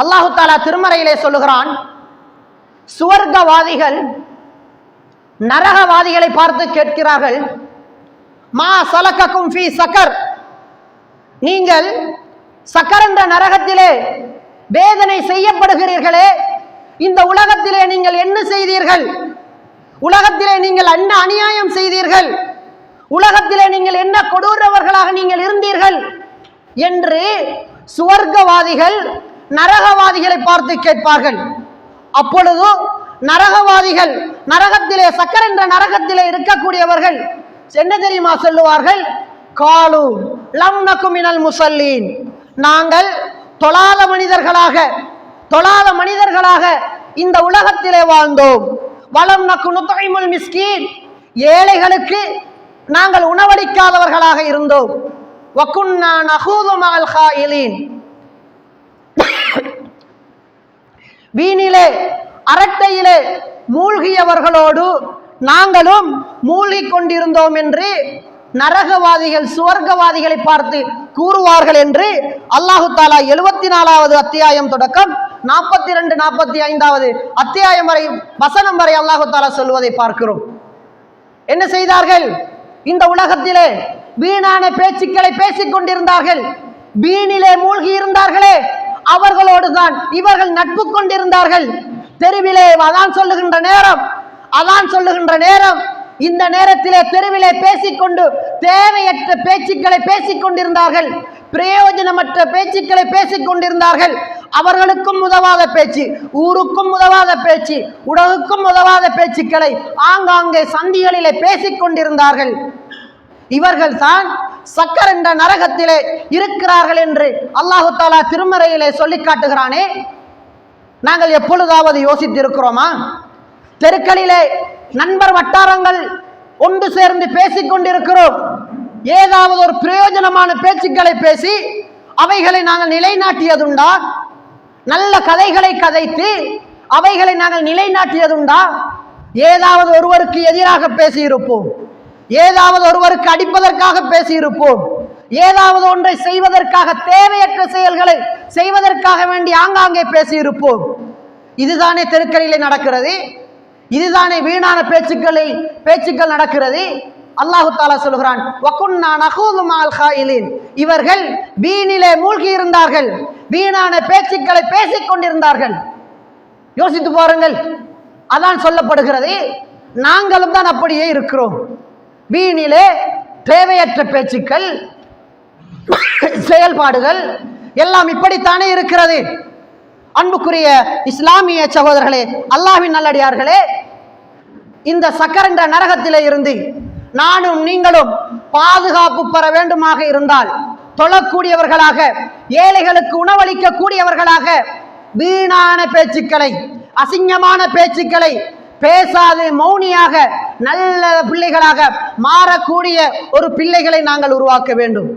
அல்லாஹு தாலா திருமறையிலே சொல்லுகிறான், சுவர்க்கவாதிகள் நரகவாதிகளை பார்த்து கேட்கிறார்கள், மா சலக்கக்கும் ஃபீ சக்கர், நீங்கள் சக்கர் என்ற நரகத்திலே வேதனை செய்யப்படுகிறீர்களே, இந்த உலகத்திலே நீங்கள் என்ன செய்தீர்கள்? உலகத்திலே நீங்கள் என்ன அநியாயம் செய்தீர்கள்? உலகத்திலே நீங்கள் என்ன கொடூரவர்களாக நீங்கள் இருந்தீர்கள் என்று சுவர்க்கவாதிகள் நரகவாதிகளை பார்த்து கேட்பார்கள். அப்பொழுது நரகவாதிகள் நரகத்திலே சக்கர் என்ற நரகத்திலே இருக்கக்கூடியவர்கள் என்ன தெரியுமா சொல்லுவார்கள்? காலு லம் நகு மினல் முஸல்லீன், நாங்கள் தொழாத மனிதர்களாக இந்த உலகத்திலே வாழ்ந்தோம். வலம் நகு நுத்இமுல் மிஸ்கீன், ஏழைகளுக்கு நாங்கள் உணவளிக்காதவர்களாக இருந்தோம். வகுன்னா நஹூது மஅல் காயிலீன், வீணிலே அரட்டையிலே மூழ்கியவர்களோடு நாங்களும் மூழ்கிக் கொண்டிருந்தோம் என்று நரகவாதிகள் சுவர்க்கவாதிகளை பார்த்து கூறுவார்கள் என்று அல்லாஹு தாலா 74வது அத்தியாயம் தொடக்கம் 42, 45வது அத்தியாயம் வரை வசனம் வரை அல்லாஹு தாலா சொல்வதை பார்க்கிறோம். என்ன செய்தார்கள்? இந்த உலகத்திலே வீணான பேச்சுக்களை பேசிக் கொண்டிருந்தார்கள். வீணிலே மூழ்கி இருந்தார்களே, அவர்களோடு தான் இவர்கள் நட்பு கொண்டிருந்தார்கள். தெருவிலே அதான் சொல்லுகின்ற நேரம் இந்த நேரத்திலே தெருவிலே பேசிக்கொண்டு தேவையற்ற பேச்சுக்களை பேசிக் கொண்டிருந்தார்கள். பிரயோஜனமற்ற பேச்சுக்களை பேசிக் கொண்டிருந்தார்கள். அவர்களுக்கும் உதவாத பேச்சு, ஊருக்கும் உதவாத பேச்சு, உலகுக்கும் உதவாத பேச்சுக்களை ஆங்காங்கே சந்திகளிலே பேசிக் கொண்டிருந்தார்கள். இவர்கள் தான் சக்கர் என்ற நரகத்திலே இருக்கிறார்கள் என்று அல்லாஹு தாலா திருமறையிலே சொல்லி காட்டுகிறானே. நாங்கள் எப்பொழுதாவது யோசித்திருக்கிறோமா? தெருக்களிலே நண்பர் வட்டாரங்கள் ஒன்று சேர்ந்து பேசிக் கொண்டிருக்கிறோம். ஏதாவது ஒரு பிரயோஜனமான பேச்சுக்களை பேசி அவைகளை நாங்கள் நிலைநாட்டியதுண்டா? நல்ல கதைகளை கதைத்து அவைகளை நாங்கள் நிலைநாட்டியதுண்டா? ஏதாவது ஒருவருக்கு எதிராக பேசியிருப்போம், ஏதாவது ஒருவருக்கு அடிப்பதற்காக பேசியிருப்போம், ஏதாவது ஒன்றை செய்வதற்காக தேவையற்ற செயல்களை செய்வதற்காக வேண்டி ஆங்காங்கே பேசியிருப்போம். இதுதானே தெருக்களிலே நடக்கிறது. இதுதானே வீணான பேச்சுக்கள் நடக்கிறது. அல்லாஹு தாலா சொல்கிறான், வகுன்னா நஹூது மஅல் காயிலீன், இவர்கள் வீணிலே மூழ்கி இருந்தார்கள், வீணான பேச்சுக்களை பேசிக் கொண்டிருந்தார்கள். யோசித்து பாருங்கள். அதான் சொல்லப்படுகிறது, நாங்களும் தான் அப்படியே இருக்கிறோம். வீணிலே தேவையற்ற பேச்சுக்கள், செயல்பாடுகள் எல்லாம் இப்படித்தானே இருக்கிறது. அன்புக்குரிய இஸ்லாமிய சகோதரர்களே, அல்லாஹ்வின் நல்லடியார்களே, இந்த சக்கர் என்ற நரகத்திலே இருந்து நானும் நீங்களும் பாதுகாப்பு பெற வேண்டுமாக இருந்தால், தொழக்கூடியவர்களாக, ஏழைகளுக்கு உணவளிக்க கூடியவர்களாக, வீணான பேச்சுக்களை, அசிங்கமான பேச்சுக்களை பேசாது மௌனியாக நல்ல பிள்ளைகளாக மாறக்கூடிய ஒரு பிள்ளைகளை நாங்கள் உருவாக்க வேண்டும்.